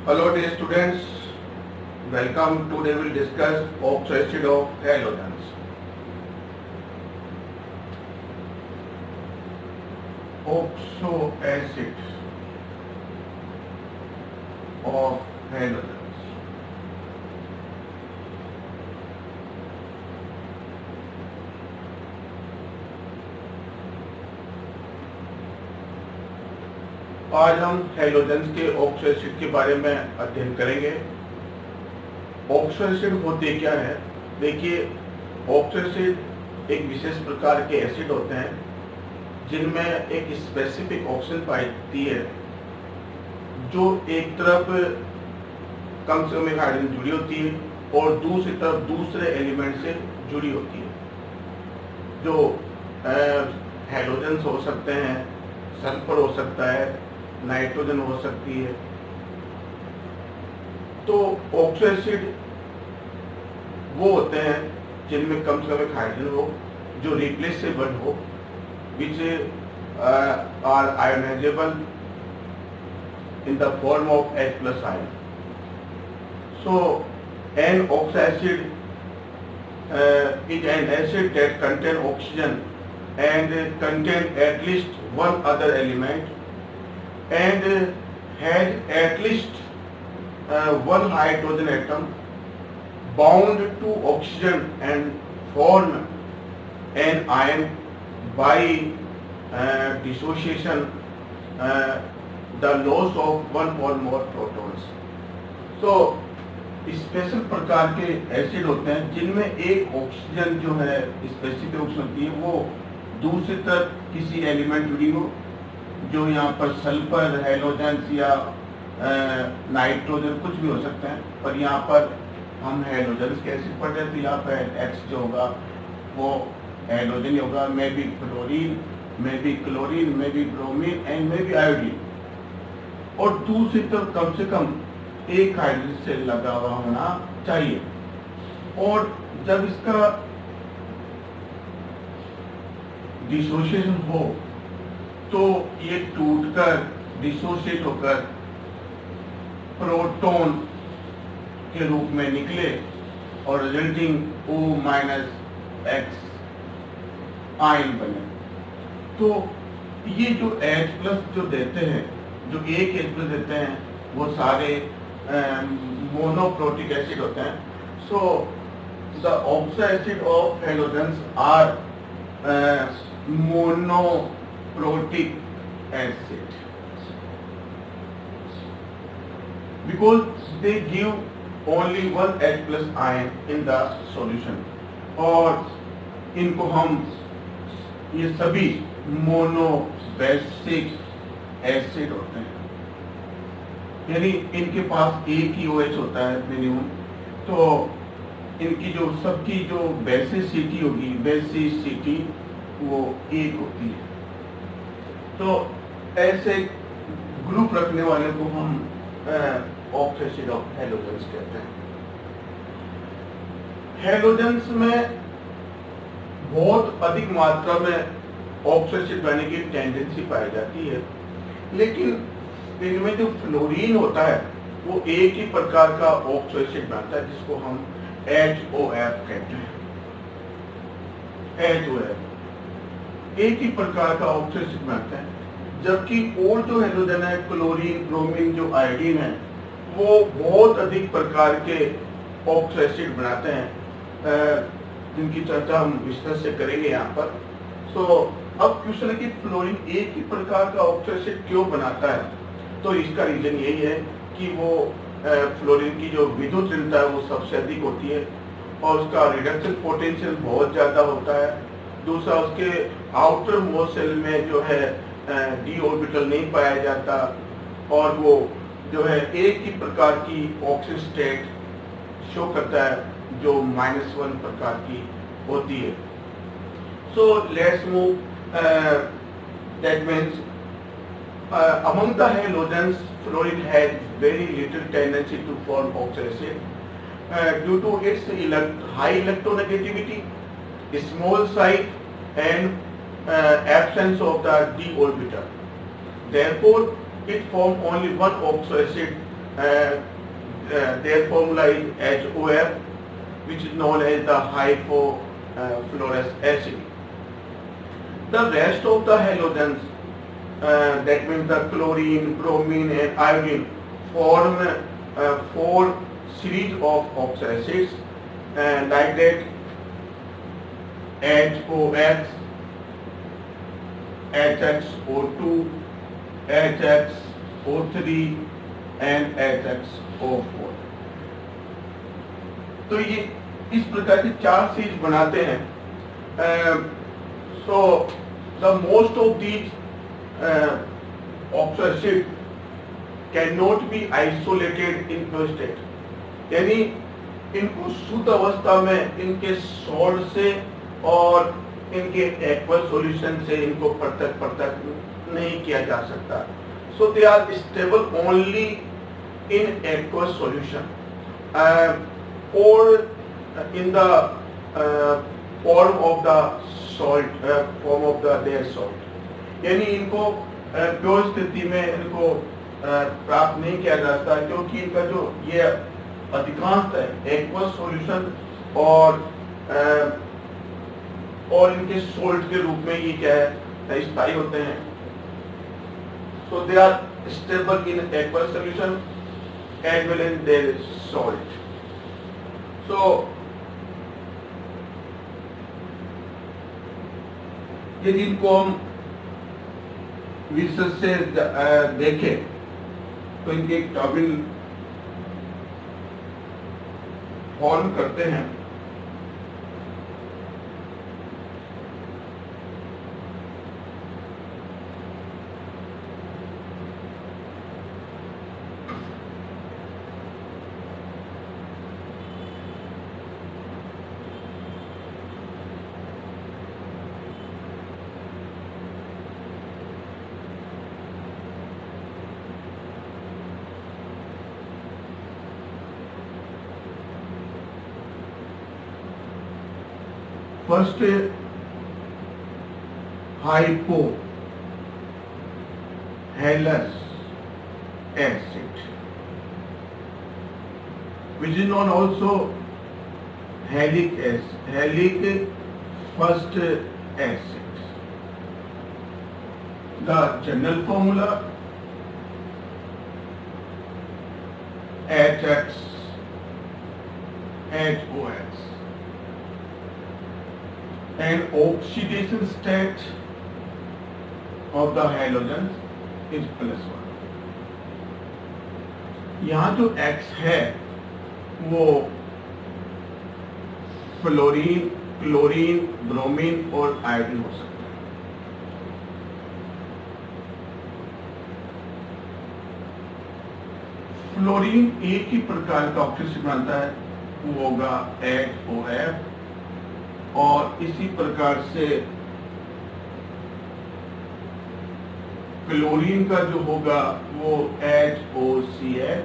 Hello dear students, welcome. Today we'll discuss oxo acid of halogens. Oxo acid of halogens. आज हम halogens के oxo acid के बारे में अध्ययन करेंगे। ऑक्सो एसिड होते क्या है? देखिए, ऑक्सो एसिड एक विशेष प्रकार के एसिड होते हैं जिनमें एक स्पेसिफिक ऑक्सीजन पाई जाती है जो एक तरफ कम से कम एक हाइड्रोजन जुड़ी होती है और दूसरी तरफ दूसरे एलिमेंट से जुड़ी होती है। जो हेलोजेंस हो सकते हैं, सल्फर हो सकता है, नाइट्रोजन हो सकती है। तो ऑक्सो एसिड वो होते हैं जिनमें कम से कम एक हाइड्रोजन हो जो रिप्लेसेबल हो, which are ionisable in the form of H+ ion. So an oxo acid is an acid that contain oxygen and contain at least one other element and has at least one hydrogen atom bound to oxygen and form an ion by dissociation, the loss of one or more protons. So special प्रकार के acid होते हैं जिनमें एक oxygen जो है specific oxygen होती है वो दूसरी तरफ किसी एलिमेंट जुड़ी हो, जो यहाँ पर सल्फर, हेलोजेंस या नाइट्रोजन कुछ भी हो सकते हैं, पर यहाँ पर हम हेलोजेंस के एसिड पढ़ रहे हैं तो यहाँ पर एक्स जो होगा वो हेलोजन ही होगा, may be fluorine, may be chlorine, may be bromine and may be iodine. और दूसरी तरफ कम से कम एक हाइड्रोजन से लगा हुआ होना चाहिए। और जब इसका डिसोसिएशन हो तो ये टूटकर डिसोसिएट होकर प्रोटॉन के रूप में निकले और रिजल्टिंग O-X आयन बने। तो ये जो H+ जो देते हैं, जो एक H+ देते हैं, वो सारे मोनोप्रोटिक एसिड होते हैं। So the oxo acid of halogens are monoprotic acid because they give only one H+ ion in the solution. और इनको हम ये सभी मोनोबेसिक एसिड होते हैं, यानी इनके पास एक ही OH होता है मिनिमम। तो इनकी जो सबकी जो बेसिसिटी होगी, बेसिसिटी वो एक होती है। तो ऐसे ग्रुप रखने वाले को हम ऑक्सो एसिड ऑफ हेलोजेंस कहते हैं। हेलोजेंस में बहुत अधिक मात्रा में ऑक्सो एसिड बनने की टेंडेंसी पाई जाती है, लेकिन इनमें जो फ्लोरीन होता है वो एक ही प्रकार का ऑक्सो एसिड बनता है जिसको हम HOF कहते हैं। HOF एक ही प्रकार का ऑक्सो एसिड बनता है, जबकि और जो हेलोजन है, क्लोरीन, ब्रोमीन, जो आयोडीन है, वो बहुत अधिक प्रकार के ऑक्सो एसिड बनाते हैं, जिनकी चर्चा हम विस्तार से करेंगे यहाँ पर। सो अब क्वेश्चन है कि फ्लोरीन एक ही प्रकार का ऑक्सो एसिड क्यों बनाता है? तो इसका रीजन यही है कि वो फ्लोरीन की जो विद्युत ऋणता है वो सबसे अधिक होती है और उसका रिडक्शन पोटेंशियल बहुत ज्यादा होता है। दूसरा, उसके आउटर मोस्ट सेल में जो है d ऑर्बिटल नहीं पाया जाता और वो जो है एक ही प्रकार की ऑक्सीजन स्टेट शो करता है जो -1 प्रकार की होती है। So let's move, that means among the halogens, fluorine has very little tendency to form oxo acid due to its high electronegativity, small size, and absence of the d orbital. Therefore, it forms only one oxo acid their formula is HOF, which is known as the hypofluorous acid. The rest of the halogens, that means the chlorine, bromine and iodine, form 4 series of oxacids, like that HOX, HXO2, HXO3 and HXO4. तो ये इस प्रकार के 4 series बनाते हैं. So the most of these oxacids cannot be isolated in pure state. यानी इनको शुद्ध अवस्था में इनके सॉल्ट से और इनके एक्वस सॉल्यूशन से इनको पृथक नहीं किया जा सकता. So they are stable only in aqueous solution or in the form of the salt, form of the their salt. यानी इनको प्योर स्थिति में इनको प्राप्त नहीं किया जा सकता, क्योंकि इनका जो ये अधिकांश है एक्वस सॉल्यूशन और इनके सोल्ट के रूप में ये क्या है स्थायी होते हैं. So they are stable in aqueous solution as well as their salt. So यदि इनको हम विशेष से देखें तो इनके टर्बिन फॉर्म करते हैं. First, hypohalous acid, which is known also halic first acid. The general formula HOX. And oxidation state of the halogens is +1. यहाँ जो X है वो फ्लोरीन, क्लोरीन, ब्रोमीन और आयोडीन हो सकता है. फ्लोरीन एक ही प्रकार का ऑक्सीजन बनाता है, वो होगा HOF. और इसी प्रकार से क्लोरीन का जो होगा वो HOCl,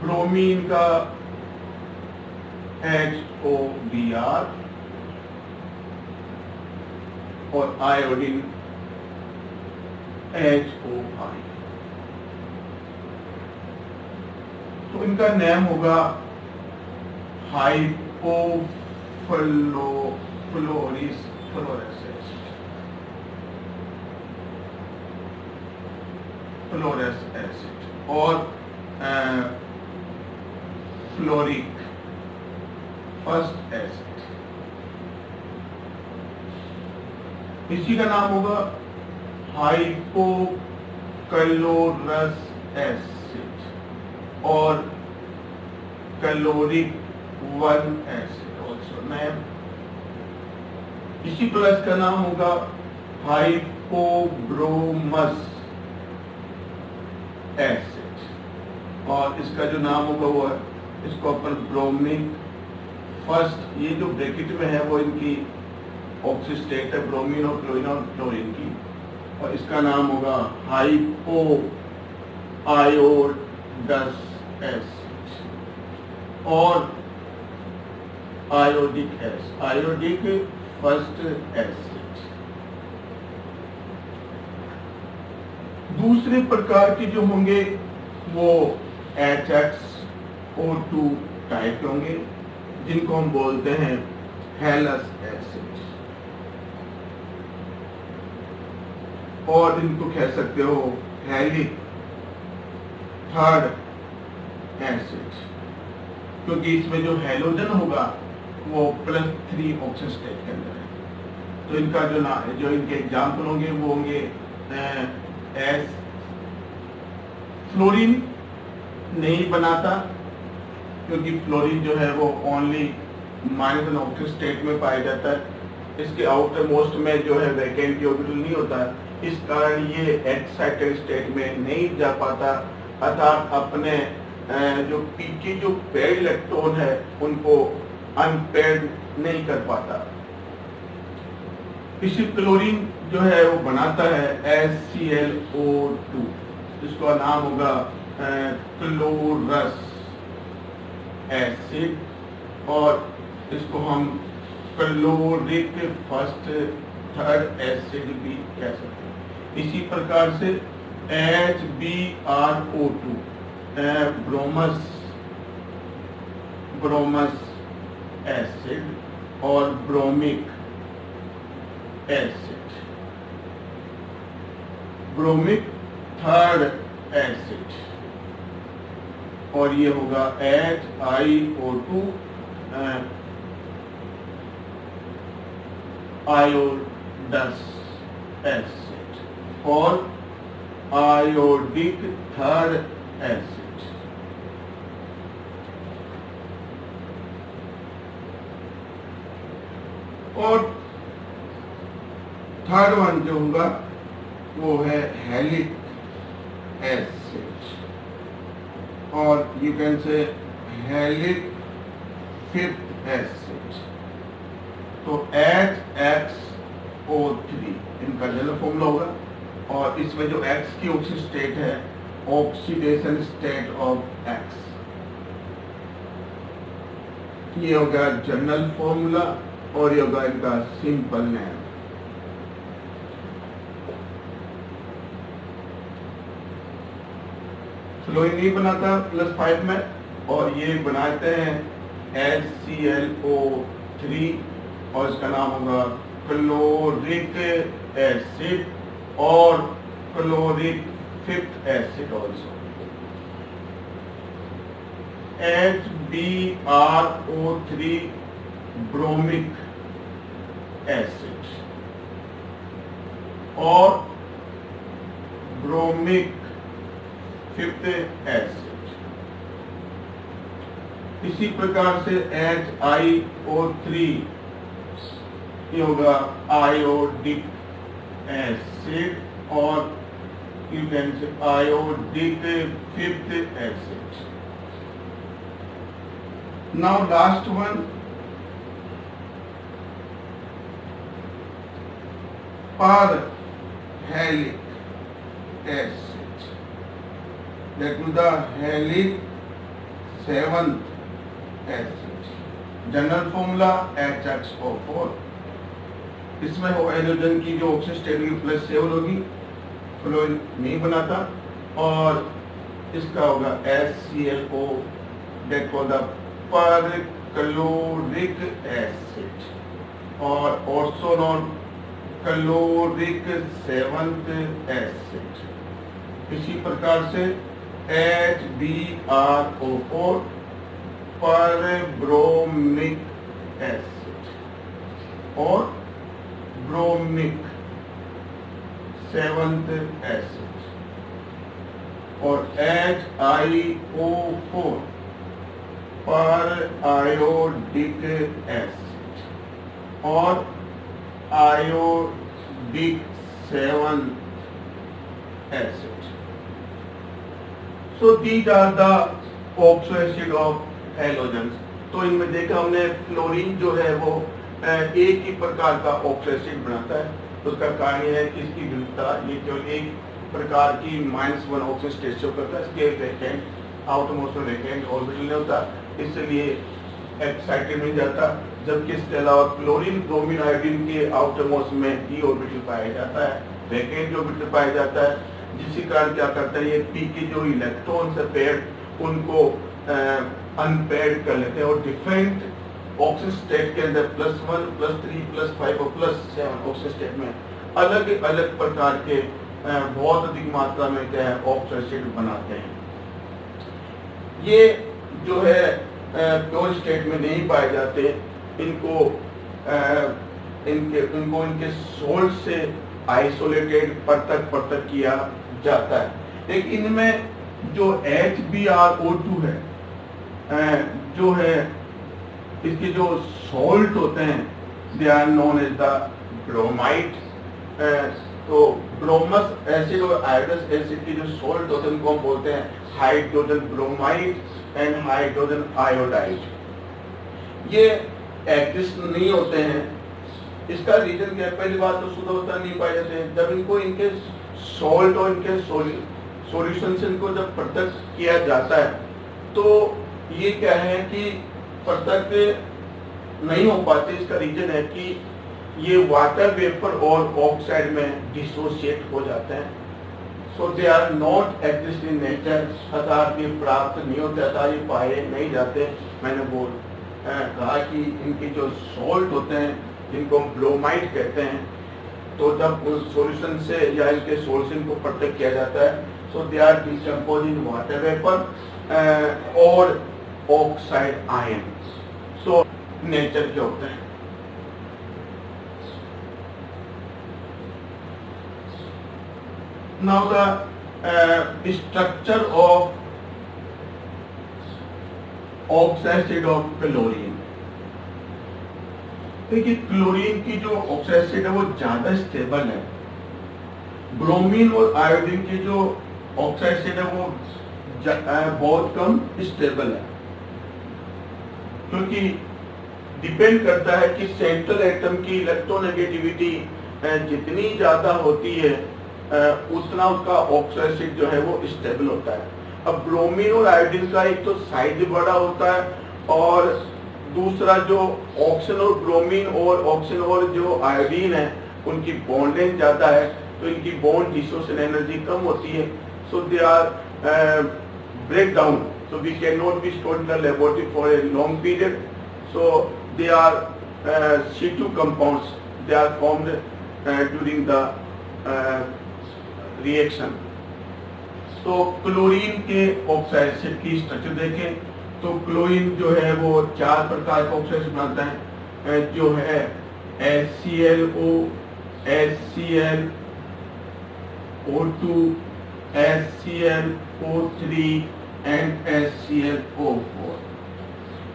ब्रोमीन का HOBr और आयोडीन HOI. तो इनका नाम होगा hypofluorous acid और फ्लोरिक फर्स्ट एसिड. इसी का नाम होगा हाइपोक्लोरस एसिड और कैलोरिक 1 एसिड ऑल्सो नेम. इसी प्रकार इसका नाम होगा हाइपोब्रोमस एसिड और इसका जो नाम होगा वो है, इसको अपन ब्रोमिक फर्स्ट, ये जो ब्रैकेट में है वो इनकी ऑक्सीजन स्टेट है, ब्रोमीन और क्लोरीन और क्लोरीन की, और इसका नाम होगा हाइपो आयोडस एसिड और आयोडिक फर्स्ट एसिड. दूसरे प्रकार के जो होंगे वो HXO2 टाइप होंगे, जिनको हम बोलते हैं हेलस एसिड, और इनको कह सकते हो हैलिक थर्ड एसिड, क्योंकि इसमें जो हैलोजन होगा वो +3 ऑक्सीजन स्टेट के अंदर है। तो इनका जो इनके एग्जाम्पल होंगे वो होंगे एस फ्लोरीन नहीं बनाता, क्योंकि फ्लोरीन जो है वो ओनली -1 ऑक्सीजन स्टेट में पाया जाता है। इसके आउटर मोस्ट में जो है वैकेंट ऑर्बिटल नहीं होता, इस कारण ये एक्साइटेड स्टेट में नहीं जा पाता, अर्थात अपने जो पीके जो पेड इलेक्ट्रॉन है उनको अनपेड नहीं कर पाता। इसी क्लोरीन जो है वो बनाता है HClO2, जिसका नाम होगा क्लोरस एसिड, और इसको हम क्लोरिक फर्स्ट थर्ड एसिड भी कह सकते हैं। इसी प्रकार से HbRO2 ब्रोमस एसिड और bromic acid, bromic third acid, और ये होगा HiO2 आयोडस एसिड और आयोडिक थर्ड एसिड। और थर्ड वन जो होगा वो है हैलिक एसिड, और यू कैन से हैलिक फिफ्थ एसिड। तो HXO3 इनका जनरल फॉर्मूला होगा, और इसमें जो X की ऑक्सीजन स्टेट है ऑक्सीडेशन स्टेट ऑफ X, ये होगा जनरल फॉर्मूला, और ये होगा इनका सिंपल नेम। फ्लोरीन नहीं बनाता +5 में, और ये बनाते हैं HClO3, और इसका नाम होगा क्लोरिक एसिड और chloric fifth acid also. HbRO3 bromic acid और ब्रोमिक फिफ्थ एसिड। इसी प्रकार से HiO3 ये होगा आयोडिक एसिड और you can say iodic fifth acid. Now last one perhalic acid, that is the halic seventh acid. General formula HXO4। इसमें hydrogen की जो ऑक्सीजन स्टेट होगी +7 होगी, फ्लोरीन नहीं बनाता, और इसका होगा HClO, that was the perchloric acid, और also known chloric seventh acid. इसी प्रकार से HbRO4 पर ब्रोमिक एसिड और ब्रोमिक सेवंथ एसिड, और HiO4 पर आयोडिक एसिड और iodic seventh acid. So these are the oxo acid of halogens। तो इनमें देखा हमने फ्लोरीन जो है वो एक ही प्रकार का ऑक्सो एसिड बनाता है। उसका कारण यह है कि इसकी विविधता, ये केवल एक प्रकार की -1 ऑक्सीजन स्टेट शो करता है, इसके वैकेंट आउटरमोस्ट में वैकेंट ऑर्बिटल नहीं होता, इसलिए एक्साइटेड नहीं जाता। जबकि इसके अलावा क्लोरीन ब्रोमीन आयोडीन के आउटरमोस्ट में ई ऑर्बिटल पाया जाता है, वैकेंट ऑर्बिटल पाया जाता है। जिसके कारण क्या करता है, ये पी के जो इलेक्ट्रॉन्स है पेयर उनको अनपेयर्ड कर लेते हैं और डिफरेंट ऑक्सीजन स्टेट के अंदर +1 +3 +5 और +7 ऑक्सीजन स्टेट में अलग अलग प्रकार के बहुत अधिक मात्रा में क्या है ऑक्सीजन बनाते हैं। ये जो है प्योर स्टेट में नहीं पाए जाते, इनको इनके सोल्ट से आइसोलेटेड पृथक किया जाता है। लेकिन इनमें जो HbRO2 है जो है इसके जो सोल्ट होते हैं they are known as the bromide. तो ब्रोमस एसिड और आयोडस एसिड के जो सोल्ट होते हैं उनको हम बोलते हैं hydrogen bromide and hydrogen iodide. ये एग्जिस्ट नहीं होते हैं। इसका रीजन क्या है? पहली बात तो शुद्ध होता नहीं पाए जाते हैं। जब इनको इनके सॉल्ट और इनके सॉल्यूशन से इनको जब पृथक किया जाता है तो ये क्या है कि पृथक नहीं हो पाते। इसका रीजन है कि ये वाटर वेपर और ऑक्साइड में डिसोसिएट हो जाते हैं। So they are not exist in nature, अर्थात ये प्राप्त नहीं होते, अर्थात ये पाए नहीं जाते। मैंने कहा कि इनके जो सॉल्ट होते हैं जिनको हम ब्रोमाइड कहते हैं, तो जब उस सॉल्यूशन से या इनके सॉल्यूशन को पृथक किया जाता है so they are decompose in water vapour और ऑक्साइड आयन। सो नेचर के होते हैं। Now the structure of oxide of chlorine। देखिए क्लोरीन की जो ऑक्साइड है वो ज्यादा स्टेबल है। ब्रोमीन और आयोडीन की जो ऑक्साइड है वो बहुत कम स्टेबल है, क्योंकि डिपेंड करता है कि सेंट्रल एटम की इलेक्ट्रोनेगेटिविटी जितनी ज्यादा होती है उतना उसका ऑक्साइड जो है वो स्टेबल होता है। अब ब्रोमीन और आयोडीन का एक तो साइज बड़ा होता है और दूसरा जो ऑक्सीजन और ब्रोमीन और ऑक्सीजन और जो आयोडीन है उनकी बॉन्ड लेंथ ज्यादा है, तो इनकी बॉन्ड डिसोसिएशन एनर्जी कम होती है। So they are break down, so we can not be stored in the laboratory for a long period. So they are C2 compounds, they are formed during the reaction. तो chlorine के oxide की structure देखें तो chlorine जो है वो 4 प्रकार का ऑक्साइड बनाता है, जो है HClO, HCl, O2, HClO3 and HClO4।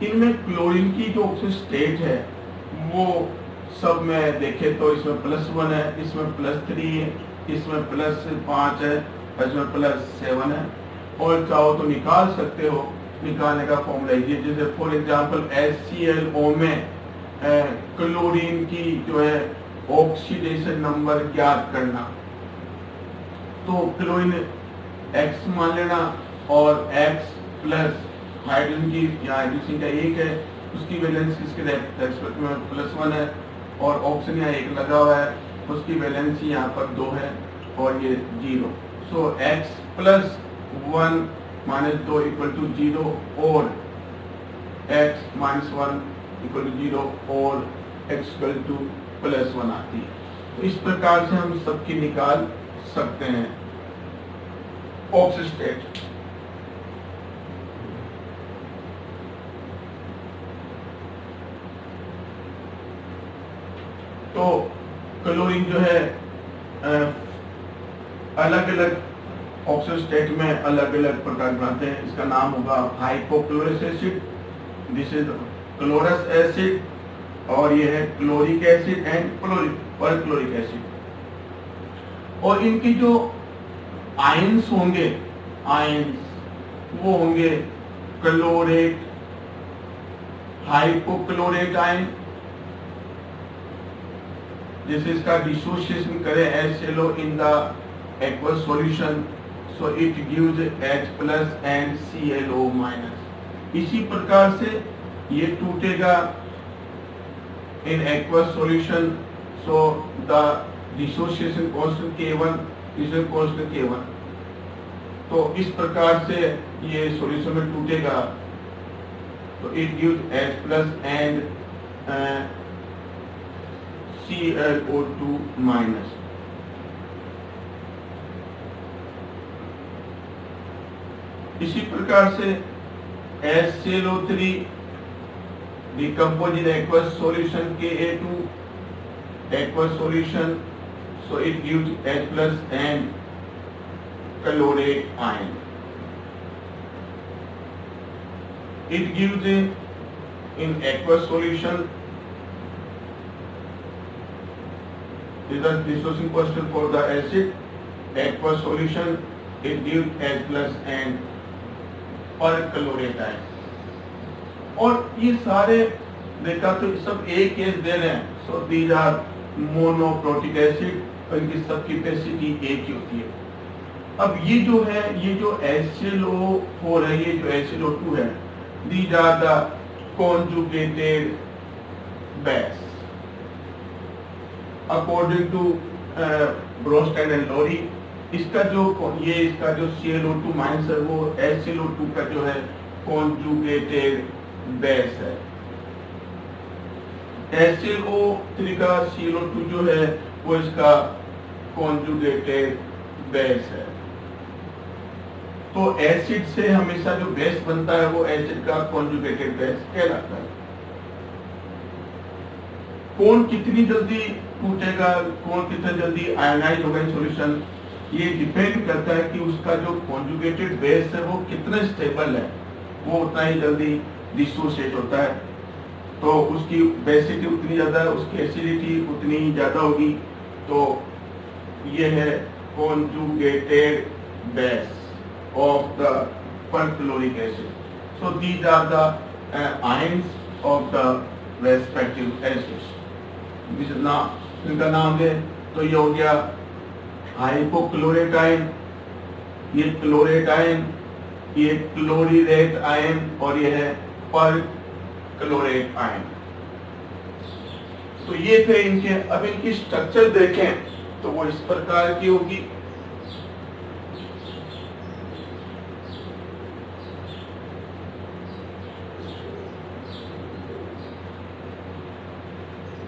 इनमें क्लोरीन की जो ऑक्सीजन स्टेट है वो सब में देखें तो इसमें +1 है, इसमें +3 है, इसमें +5 है, इसमें +7 है। और चाहो तो निकाल सकते हो, निकालने का फॉर्मूला ये, जैसे फॉर एग्जांपल HClO में क्लोरीन की जो है ऑक्सीडेशन नंबर ज्ञात करना, तो क्लोरीन X मान लेना और X प्लस हाइड्रोजन की या हाइड्रोजन का 1 है, उसकी वैलेंस किसके रेस्पेक्ट में +1 है और ऑक्सीजन यहाँ 1 लगा हुआ है, उसकी वैलेंसी यहाँ पर 2 है और ये 0। सो X + 1 - 2 = 0 और X - 1 = 0 और X = +1 आती है। तो इस प्रकार से हम सबकी निकाल सकते हैं ऑक्सीजन स्टेट। तो क्लोरीन जो है अलग अलग ऑक्सीजन स्टेट में अलग अलग प्रकार बनाते हैं। इसका नाम होगा hypochlorous acid, this is chlorous acid, और ये है chloric acid and perchloric acid. और इनकी जो आयंस होंगे, आयंस वो होंगे क्लोरेट, हाइपोक्लोरेट आयन, जैसे इसका डिसोसिएशन करें HClO in the aqueous solution, so it gives H+ and ClO-। इसी प्रकार से ये टूटेगा in aqueous solution, so the dissociation constant K1 इसमें कांस्टेंट K1। तो इस प्रकार से ये सॉल्यूशन में टूटेगा, तो it gives H plus and ClO2 minus. इसी प्रकार से HClO3 decompose in aqueous solution Ka2 aqueous solution, so it gives H plus and chlorate ion. It gives in aqueous solution is the dissociation constant for the acid. Aqueous solution it gives H plus and perchlorate ion. और ये सारे देखा तो सब एक case दे रहे हैं, so these are monoprotic acid और इनकी सब कैपेसिटी एक ही होती है। अब ये जो है, ये जो HClO4 है, ये जो HClO2 है, these are the conjugated base according to Bronsted and Lowry. इसका जो Cl2 माइनस है वो HClO2 का जो है कॉन्जुगेटेड बेस है। HClO3 का Cl2 जो है वो इसका कॉन्जुगेटेड बेस है। तो एसिड से हमेशा जो बेस बनता है वो एसिड का कॉन्जुगेटेड बेस कहलाता है। कौन कितनी जल्दी टूटेगा, कौन कितना जल्दी आयनाइज होगा इन सॉल्यूशन, ये डिपेंड करता है कि उसका जो कॉन्जुगेटेड बेस है वो कितना स्टेबल है, वो उतना ही जल्दी डिसोसिएट होता है। तो उसकी बेसिटी उतनी ज्यादा है, उसकी एसिडिटी उतनी ही ज्यादा होगी। तो ये है conjugated base of the perchloric acid. So these are the ions of the respective acids. इनका नाम है, तो ये हो गया हाइपोक्लोरेट आयन, ये क्लोरेट आयन, ये क्लोरीरेट आयन और ये है परक्लोरेट आयन। तो ये थे इनके। अब इनकी स्ट्रक्चर देखें तो वो इस प्रकार की होगी।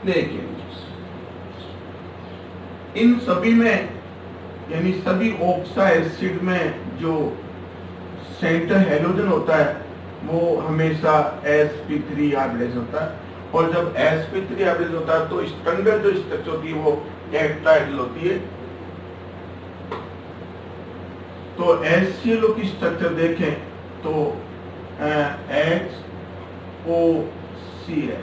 देखिए इन सभी में, यानी सभी ऑक्सा एसिड में जो सेंटर हैलोजन होता है वो हमेशा sp3 हाइब्रिडाइज होता है। और जब sp3 हाइब्रिडाइज होता है तो स्टैंडर्ड जो स्ट्रक्चर होती है वो हेक्साहेड्रल होती है। तो HClO की स्ट्रक्चर देखें तो HOC है,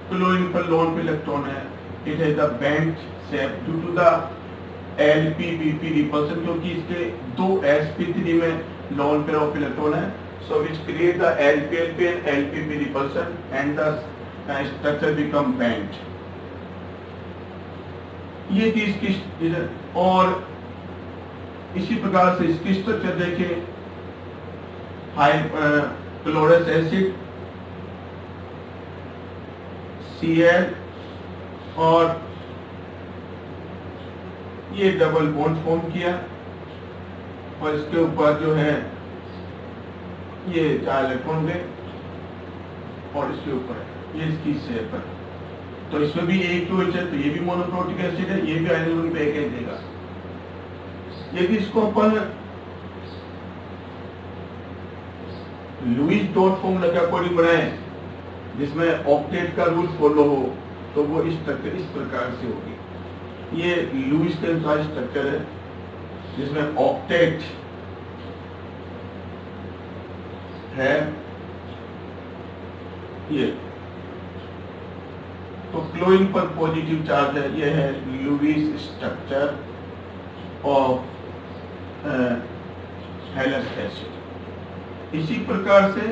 क्लोरीन पर लोन पे इलेक्ट्रॉन है। It has the bent shape due to the LP-BP repulsion, क्योंकि इसके दो sp3 में लोन पेयर ऑफ इलेक्ट्रॉन है। So which create the LP-LP and LP-P repulsion and the structure become bent. ये थी इसकी। और इसी प्रकार से इसकी स्ट्रक्चर देखें, हाई क्लोरस एसिड Cl और ये डबल बॉन्ड फॉर्म किया और इसके ऊपर जो है ये 4 इलेक्ट्रॉन गए और इसके ऊपर ये इसकी शेप है। तो इसमें भी एक जो है, तो ये भी मोनोप्रोटिक एसिड है, ये भी आयनिक पे एक देगा। यदि इसको अपन लुईस डॉट फॉर्मूला के अकॉर्डिंग बनाए जिसमें ऑक्टेट का रूल फॉलो हो, तो वो इस प्रकार से होगी। ये लुईस के अनुसार स्ट्रक्चर है जिसमें ऑक्टेट है ये। तो क्लोरीन पर पॉजिटिव चार्ज है, ये है लुईस स्ट्रक्चर ऑफ हेलस एसिड। इसी प्रकार से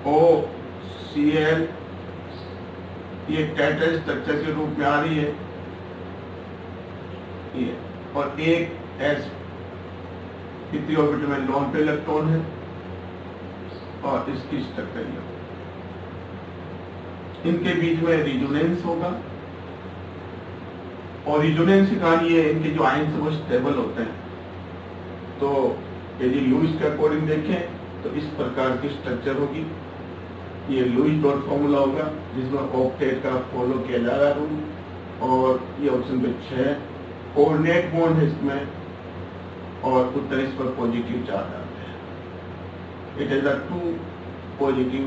HOCl ये टेट्रा स्ट्रक्चर के रूप में आ रही है ये, और एक sp3 ऑर्बिटल में लोन पे इलेक्ट्रॉन है और इसकी स्ट्रक्चर ये। इनके बीच में रिजोनेंस होगा और रिजोनेंस की कहानी है, इनके जो आयन वो स्टेबल होते हैं। तो यदि लुईस के अकॉर्डिंग देखें तो इस प्रकार की स्ट्रक्चर होगी। ये लुईस डॉट फॉर्मूला होगा जिसमें ऑक्टेट का फॉलो किया जा रहा है। और ये ऑप्शन पे 6 कोऑर्डिनेट बॉन्ड है इसमें, और उत्तर इस पर पॉजिटिव चार्ज आते हैं। It is the 2 positive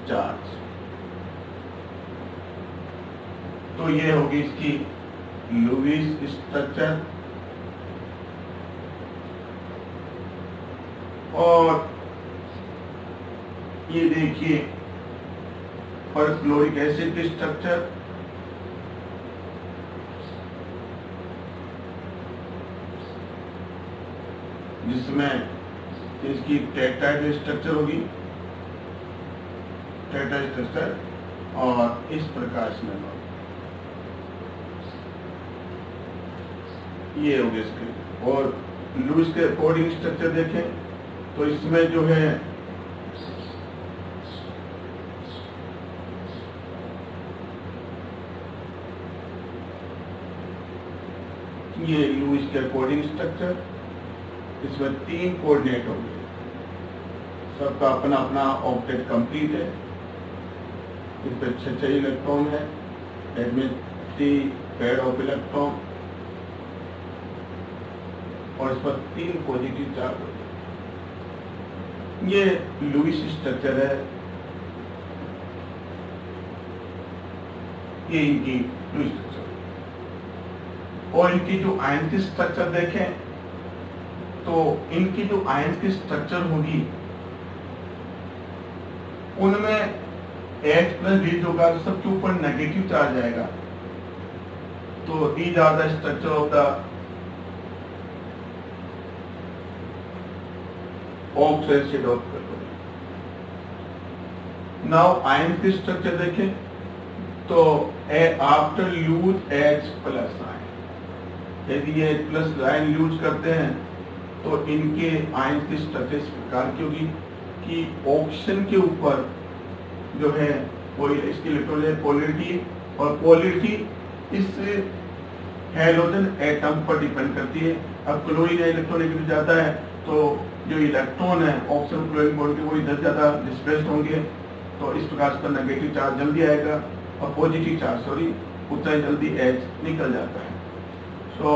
charge. तो ये होगी इसकी लुईस स्ट्रक्चर। और ये देखिए परक्लोरिक एसिड की स्ट्रक्चर। जिसमें इसकी टेट्राइड स्ट्रक्चर होगी, टेट्राइड स्ट्रक्चर, और इस प्रकार से ये हो गया इसके। और लुईस के अकॉर्डिंग स्ट्रक्चर देखें तो इसमें जो है ये लुईस के अकॉर्डिंग स्ट्रक्चर, इसमें 3 कोऑर्डिनेट होंगे, सबका अपना अपना ऑक्टेट कंप्लीट है। इस पर 6 इलेक्ट्रॉन है, that means 3 pair of electron, और इस पर 3 पॉजिटिव चार्ज होते हैं। ये लुईस स्ट्रक्चर है, ये इनकी लुईस स्ट्रक्चर। और इनकी जो आयन की स्ट्रक्चर देखें तो इनकी जो आयन की स्ट्रक्चर होगी उनमें H+D होगा, तो सबके ऊपर नेगेटिव चार्ज आएगा। तो these are the structure of the oxide of chlorine. Now ion की स्ट्रक्चर देखें तो आफ्टर यूज H+ आयन, यदि ये प्लस आयन यूज करते हैं तो इनके आयन की स्ट्रक्चर इस प्रकार की होगी कि ऑक्सीजन के ऊपर जो है वो इसकी इलेक्ट्रॉन है पोलैरिटी, और पोलैरिटी इस हैलोजन एटम पर डिपेंड करती है। अब क्लोरीन इलेक्ट्रॉन नेगेटिव जाता है तो जो इलेक्ट्रॉन है ऑक्सीजन क्लोरीन बॉन्ड के वो इधर ज्यादा डिस्प्लेस्ड होंगे, तो इस प्रकार से नेगेटिव चार्ज जल्दी आएगा और पॉजिटिव चार्ज उतना ही जल्दी H निकल जाता है। सो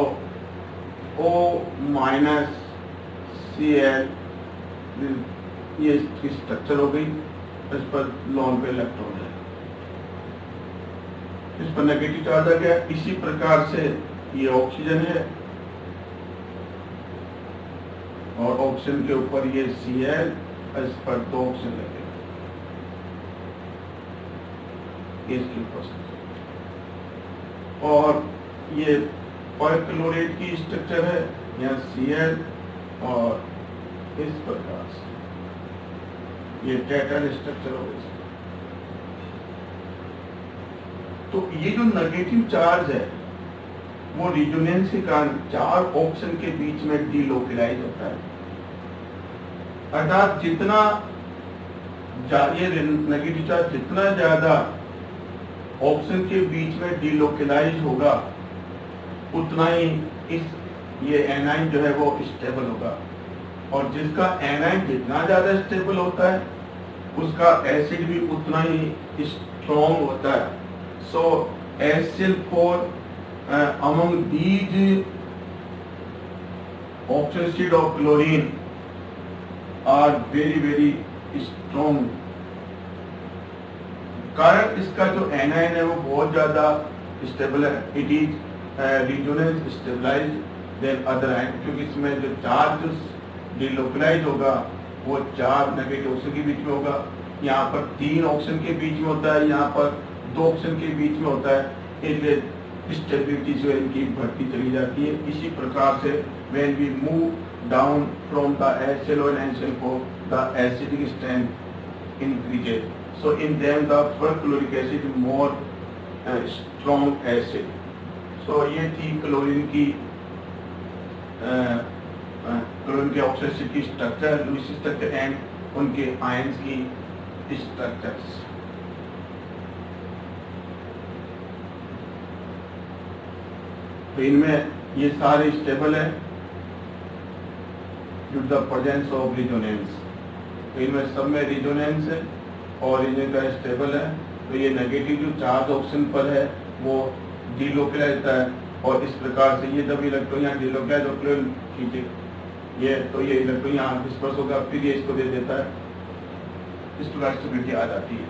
O- Cl ये इसकी स्ट्रक्चर हो गई। इस पर लोन पे इलेक्ट्रॉन है, इस पर नेगेटिव चार्ज आ गया। इसी प्रकार से ये ऑक्सीजन है और ऑक्सीजन के ऊपर ये Cl, इस पर 2 ऑक्सीजन लगे इसके ऊपर। और ये परक्लोरेट की स्ट्रक्चर है, यहाँ Cl और इस प्रकार से ये टेट्राहेड्रल स्ट्रक्चर हो गया। तो ये जो नेगेटिव चार्ज है वो रिजोनेंस के कारण 4 ऑक्सीजन के बीच में डीलोकलाइज होता है। अर्थात जितना ये नेगेटिव चार्ज जितना ज्यादा ऑक्सीजन के बीच में डीलोकलाइज होगा उतना ही ये एनाइन जो है वो स्टेबल होगा, और जिसका एनाइन जितना ज्यादा स्टेबल होता है उसका एसिड भी उतना ही स्ट्रॉन्ग होता है। सो HCl4 among these oxide of chlorine are very strong। कारण इसका जो एनाइन है वो बहुत ज्यादा स्टेबल है। It is resonance stabilize than other ion, क्योंकि इसमें जो चार्ज डीलोकलाइज होगा वो 4 नेगेटिव ऑक्सीजन के बीच में होगा। यहाँ पर 3 ऑक्सीजन के बीच में होता है, यहाँ पर 2 ऑक्सीजन के बीच में होता है। इसलिए स्टेबिलिटी जो है इनकी बढ़ती चली जाती है। इसी प्रकार से when we move down from the HCl and HCl4 the acidic strength increases, so in them the perchloric acid is more strong acid। so ये थी क्लोरीन की ऑक्साइड की स्ट्रक्चर, लुईस स्ट्रक्चर एंड उनके आयंस की structures. तो इनमें ये सारे स्टेबल है due to the presence of resonance. तो इनमें सब में रिजोनेंस है और इनका स्टेबल है। तो ये नेगेटिव जो चार्ज ऑक्सीजन पर है वो डीलोकलाइज होता है और इस प्रकार से ये जब इलेक्ट्रॉन यहाँ डीलोकलाइज होकर खींचे ये तो ये इलेक्ट्रॉन यहाँ डिस्पर्स होगा, फिर ये इसको दे देता है, इस प्रकार स्टेबिलिटी आ जाती है।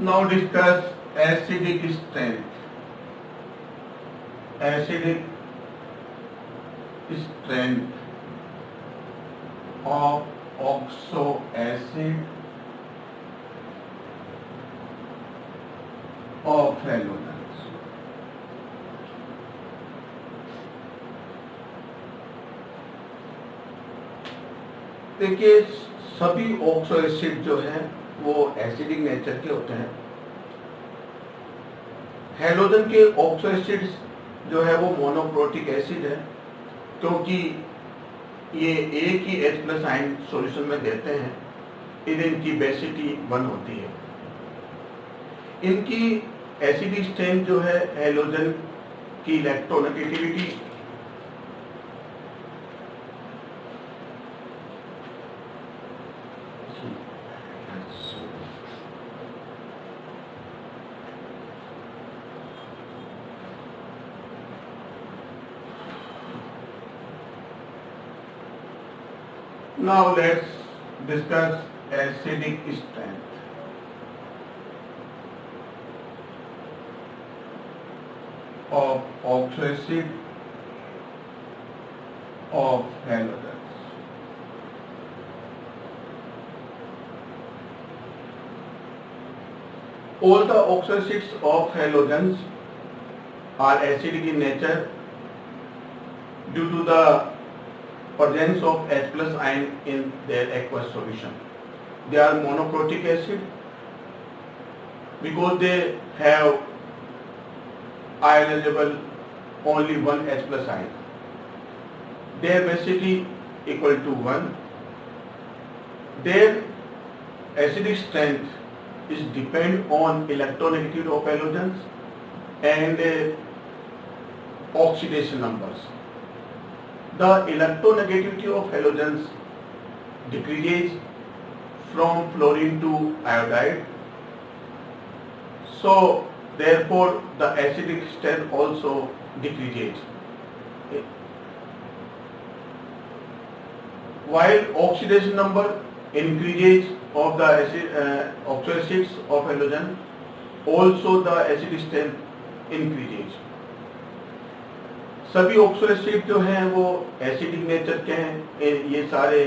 Now discuss acidic strength. Acidic strength of oxo acid of halogens। देखिए सभी ऑक्सो एसिड जो है वो एसिडिक नेचर के होते हैं। हेलोजन के ऑक्सो एसिड जो है वो मोनोप्रोटिक एसिड है क्योंकि ये एक ही H+ आयन सॉल्यूशन में देते हैं, इधर इनकी बेसिटी 1 होती है। इनकी एसिडिक स्ट्रेंथ जो है हेलोजन की electronegativity Now let's discuss acidic strength. Of oxo acid of halogens. All the oxo acids of halogens are acidic in nature due to the presence of H+ ion in their aqueous solution. They are monoprotic acid because they have ionizable only one H+ ion. Their basicity equal to 1. Their acidic strength is depend on electronegativity of halogens and oxidation numbers. The electronegativity of halogens decreases from fluorine to iodide. So therefore the acidic strength also decreases. While oxidation number increases of the oxo acids of halogen, also the acidic strength increases. सभी oxo acid जो हैं वो acidic nature के हैं। ये सारे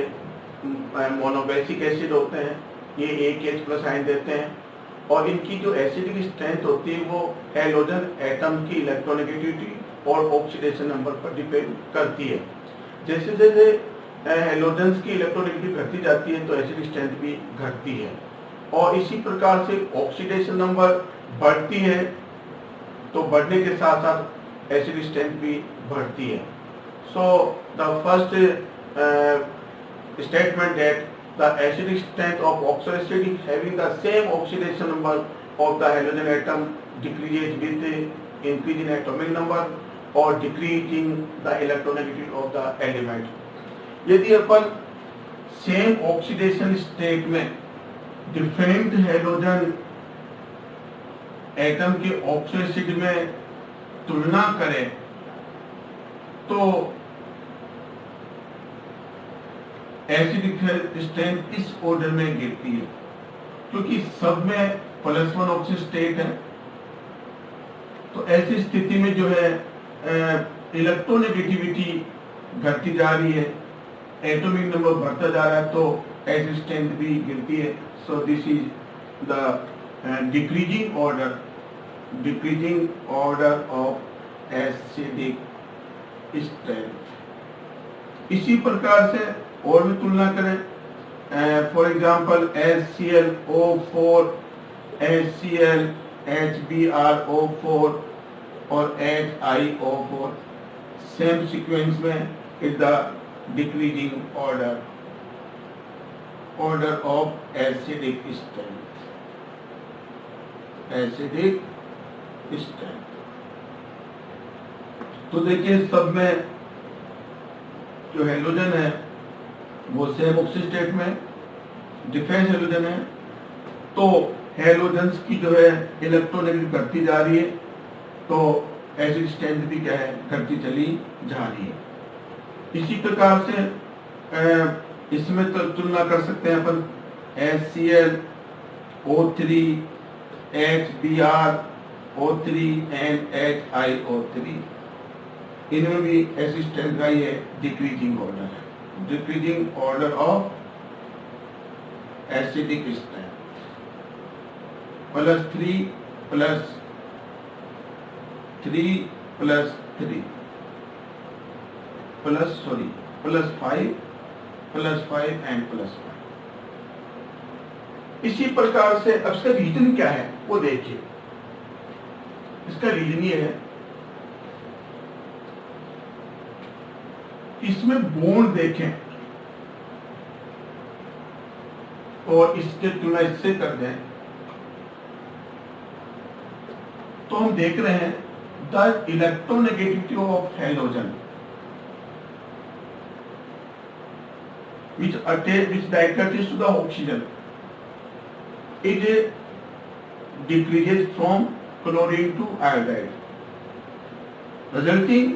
monobasic acid होते हैं, ये एक H+ आयन देते हैं और इनकी जो एसिडिक स्ट्रेंथ होती है वो हेलोजन एटम की इलेक्ट्रोनेगेटिविटी और ऑक्सीडेशन नंबर पर डिपेंड करती है। जैसे जैसे हेलोजेंस की इलेक्ट्रोनेगेटिविटी घटती जाती है तो एसिडिक स्ट्रेंथ भी घटती है और इसी प्रकार से ऑक्सीडेशन नंबर बढ़ती है तो बढ़ने के साथ साथ एसिडिक स्ट्रेंथ भी बढ़ती है। So the first statement that the acidic strength of oxo acid having the same oxidation number of the halogen atom decreases with increase in atomic number और decreasing the electronegativity of the element. यदि अपन same oxidation state में different halogen atom के oxo acid में तुलना करें तो acidic strength इस ऑर्डर में गिरती है क्योंकि सब में +1 ऑक्सीजन स्टेट है। तो ऐसी स्थिति में जो है इलेक्ट्रोनेगेटिविटी घटती जा रही है, एटॉमिक नंबर बढ़ता जा रहा है तो एसिडिक स्ट्रेंथ भी गिरती है। So this is the decreasing order of acidic strength. इसी प्रकार से और भी तुलना करें, for example HClO4, HCl, HBrO4 और HiO4 सेम सीक्वेंस में is the decreasing order. Order of acidic strength, acidic strength. तो देखिए सब में जो हेलोजन है वो सेम ऑक्सीजन स्टेट में, डिफेंस हेलोजन है, तो हेलोजन्स की जो है इलेक्ट्रोनेगेटिव घटती जा रही है, तो एसिड स्ट्रेंथ भी क्या है, घटती चली जा रही है। इसी प्रकार से इसमें तो तुलना कर सकते हैं अपन HCl O3 HBr O3 and HiO3, इनमें भी एसिड स्ट्रेंथ का ये डिक्रीजिंग ऑर्डर है, decreasing order of acidic strength, +3 +3 +3 +5 and +5। इसी प्रकार से अब इसका रीजन क्या है वो देखिए। इसका रीजन ये है, इसमें बॉन्ड देखें और इसके तुलना इससे कर दें तो हम देख रहे हैं the electronegativity of halogen which attaches to the oxygen, it decreases from chlorine to iodide, resulting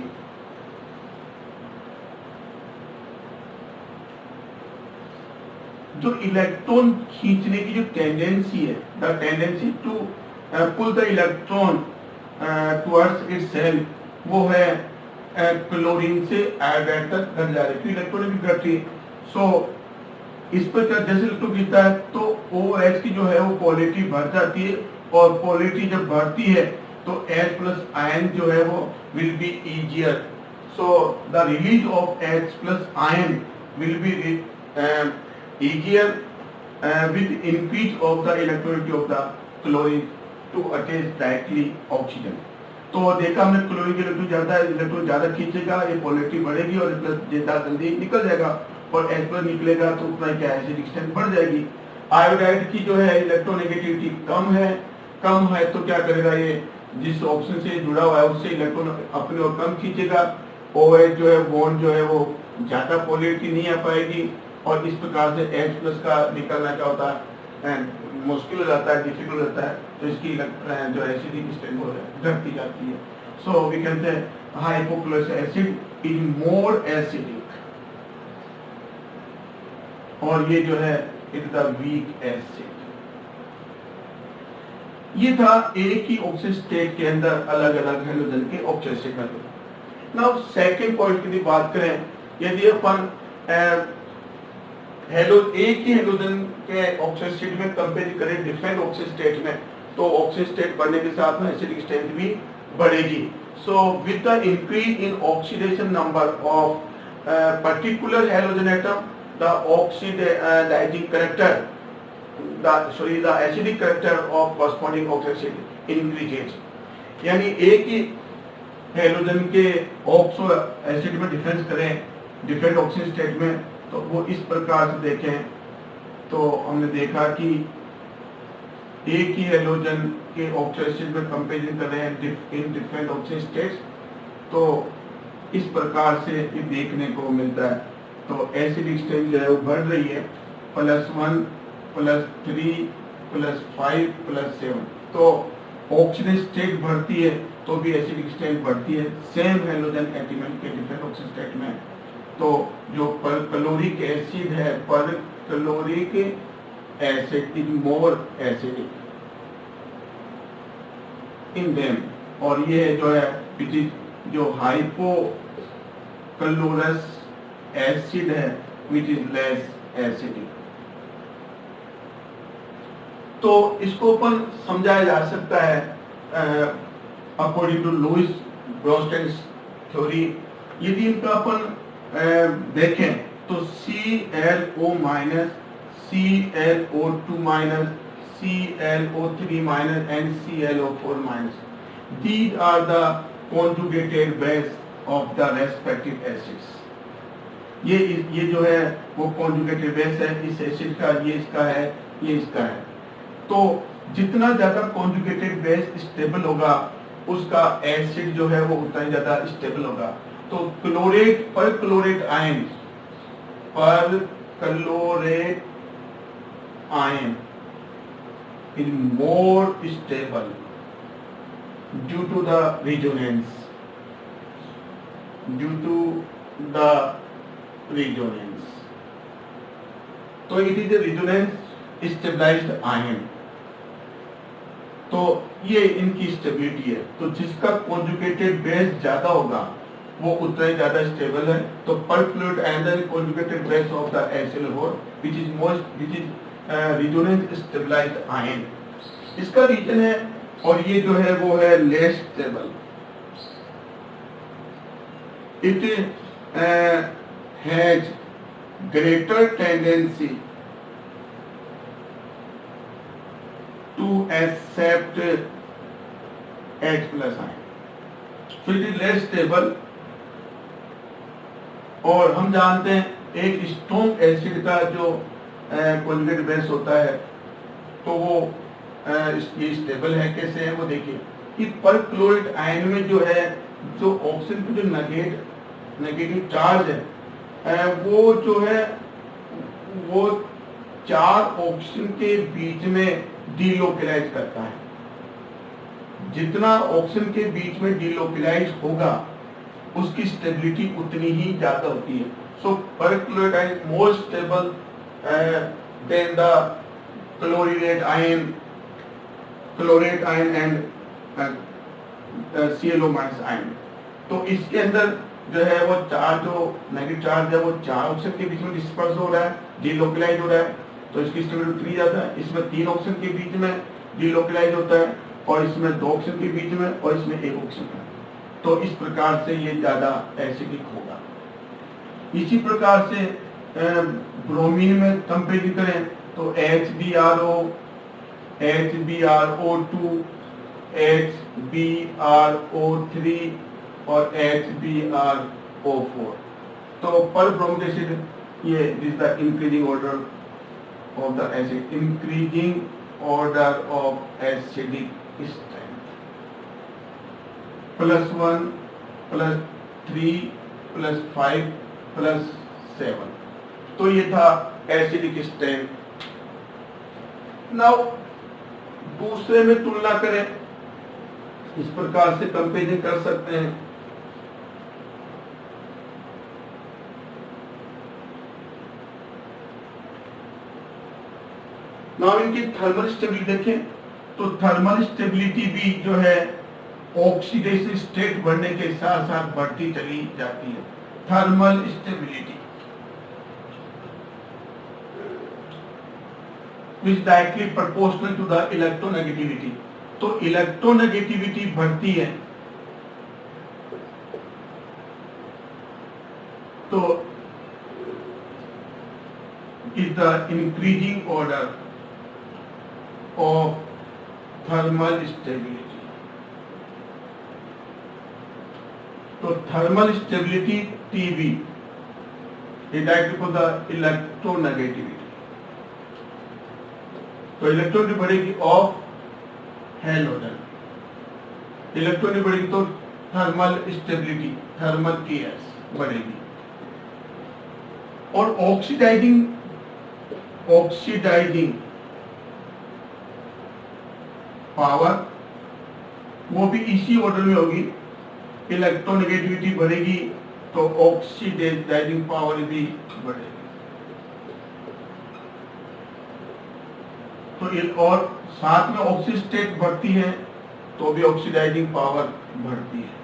जो इलेक्ट्रॉन खींचने की जो टेंडेंसी है, the tendency to pull the electron towards itself, वो है क्लोरीन से आयोडाइड तक घट जा रही है, इलेक्ट्रॉन भी घट रही है। सो इस पर क्या जैसे इलेक्ट्रॉन गिरता है तो OH की जो है वो पोलैरिटी बढ़ जाती है, और पोलैरिटी जब बढ़ती है तो H प्लस आयन जो है वो will be easier, so the release of H plus ion will be easier with increase of the electronegativity of the chlorine to attach directly oxygen. तो देखा हमने क्लोरीन की इलेक्ट्रॉन ज्यादा खींचेगा, ये पोलैरिटी बढ़ेगी और ज्यादा जल्दी निकल जाएगा, और H प्लस निकलेगा तो उतना क्या एसिडिक स्ट्रेंथ बढ़ जाएगी। आयोडाइड की जो है इलेक्ट्रोनेगेटिविटी कम है तो क्या करेगा, ये जिस ऑक्सीजन से जुड़ा हुआ है उससे इलेक्ट्रॉन अपनी ओर कम खींचेगा, OH जो है बॉन्ड जो है वो ज्यादा पोलैरिटी नहीं आ पाएगी, और इस प्रकार से H प्लस का निकलना क्या होता है, मुश्किल हो जाता है, डिफिकल्ट हो जाता है, तो इसकी जो एसिडिक स्ट्रेंथ हो घटती जाती है। So we can say hypochloric acid is more acidic, और ये जो है इट द वीक एसिड। ये था एक ही ऑक्सीजन स्टेट के अंदर अलग अलग हेलोजन के ऑक्सीजन स्टेट में। नाउ सेकंड पॉइंट की बात करें, यदि अपन एक ही हेलोजन के ऑक्सीजन स्टेट में कंपेयर करें डिफरेंट ऑक्सीजन स्टेट में, तो ऑक्सीजन स्टेट बढ़ने के साथ में एसिडिक स्ट्रेंथ भी बढ़ेगी। So with the increase in oxidation number of particular halogen atom, the oxidizing character, the acidic character of corresponding oxide increases। यानी एक ही हेलोजन के ऑक्सो एसिड में डिफरेंस करें डिफरेंट ऑक्सीजन स्टेट में, तो वो इस प्रकार से देखें तो हमने देखा कि एक ही हेलोजन के ऑक्सीजन स्टेट में कंपेरिजन कर रहे हैं इन डिफरेंट ऑक्सीजन स्टेट्स, तो इस प्रकार से ये देखने को मिलता है। तो एसिडिक स्ट्रेंथ जो है वो बढ़ रही है, +1 +3 +5 +7, तो ऑक्सीजन स्टेट बढ़ती है तो भी एसिडिक स्ट्रेंथ बढ़ती है, सेम हेलोजन एटम के डिफरेंट ऑक्सीजन स्टेट में। तो जो परक्लोरिक एसिड है, perchloric acid is more acidic in them, और ये जो है जो हाइपोक्लोरस एसिड है which is less acidic। तो इसको अपन समझाया जा सकता है अकॉर्डिंग टू लुईस ब्रोस्टेन थ्योरी। यदि इनका अपन देखें तो ClO minus, ClO2 minus, ClO3 minus and ClO4 minus, these are the conjugated base of the respective acids। ये जो है वो कॉन्जुगेटेड बेस है, इस एसिड का, ये इसका है, ये इसका है। तो जितना ज्यादा कॉन्जुगेटेड बेस स्टेबल होगा उसका एसिड जो है वो उतना ही ज्यादा स्टेबल होगा। तो क्लोरेट पर chlorate ion is more stable due to the resonance. तो it is a resonance stabilized ion. तो ये इनकी स्टेबिलिटी है। तो जिसका कॉन्जुगेटेड बेस ज्यादा होगा वो उतना ही ज्यादा स्टेबल है। तो पर fluid ion conjugated base of the HCl4 which is resonance stabilized ion. इसका रीजन है, और ये जो है वो है less stable. It has greater tendency to accept H plus ion. So it is less stable। और हम जानते हैं एक स्ट्रॉन्ग एसिड का जो कॉन्जुगेट बेस होता है तो वो ये स्टेबल है। कैसे है वो देखिए कि पर क्लोराइड आयन में जो है जो ऑक्सीजन पे जो नेगेटिव चार्ज है वो जो है वो 4 ऑक्सीजन के बीच में डीलोकलाइज करता है। जितना ऑक्सीजन के बीच में डीलोकलाइज होगा उसकी स्टेबिलिटी उतनी ही ज्यादा होती है। सो पर chloride ion more stable then the chlorate ion and ClO- ion. तो इसके अंदर जो है वो जो नेगेटिव चार्ज है वो 4 ऑक्सीजन के बीच में डिस्पर्स हो रहा है, डीलोकलाइज हो रहा है, तो इसकी स्टेबिलिटी उतनी ज्यादा है। इसमें 3 ऑक्सीजन के बीच में डीलोकलाइज होता है, और इसमें 2 ऑक्सीजन के बीच में, और इसमें 1 ऑक्सीजन का। तो इस प्रकार से ये ज्यादा एसिडिक होगा। इसी प्रकार से ब्रोमीन में कंपेयर करें तो HbRO, HbRO2, HbRO3 और HbRO4। तो पर ब्रोमिक एसिड ये is the increasing order of the acid, increasing order of acidic strength, +1, +3, +5, +7। तो ये था एसिडिक स्ट्रेंथ। नाउ दूसरे में तुलना करें, इस प्रकार से कंपेरिजन कर सकते हैं। नाउ इनकी थर्मल स्टेबिलिटी देखें तो थर्मल स्टेबिलिटी भी जो है ऑक्सीडेशन स्टेट बढ़ने के साथ साथ बढ़ती चली जाती है। Thermal stability which directly proportional to the electronegativity। तो इलेक्ट्रोनेगेटिविटी बढ़ती है तो is the increasing order of thermal stability। तो thermal stability TB is directly for the electronegativity। तो इलेक्ट्रॉन बढ़ेगी ऑफ हैलोजन, इलेक्ट्रॉन बढ़ेगी तो थर्मल स्टेबिलिटी, थर्मल केएस बढ़ेगी। और ऑक्सीडाइजिंग पावर वो भी इसी ऑर्डर में होगी। इलेक्ट्रोनेगेटिविटी बढ़ेगी तो ऑक्सीडाइजिंग पावर भी बढ़ेगी। तो और साथ में ऑक्सीजन स्टेट बढ़ती है तो भी ऑक्सीडाइजिंग पावर बढ़ती है।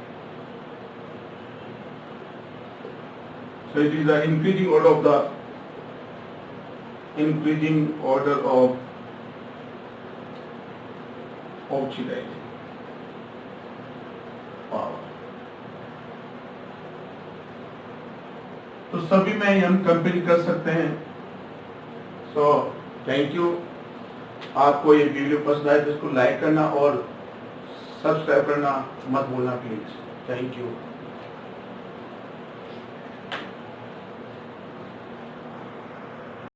So it is the increasing order of oxidizing power। तो सभी में हम कंपेयर कर सकते हैं। So thank you. आपको ये वीडियो पसंद आए तो इसको लाइक करना और सब्सक्राइब करना मत भूलना प्लीज। Thank you.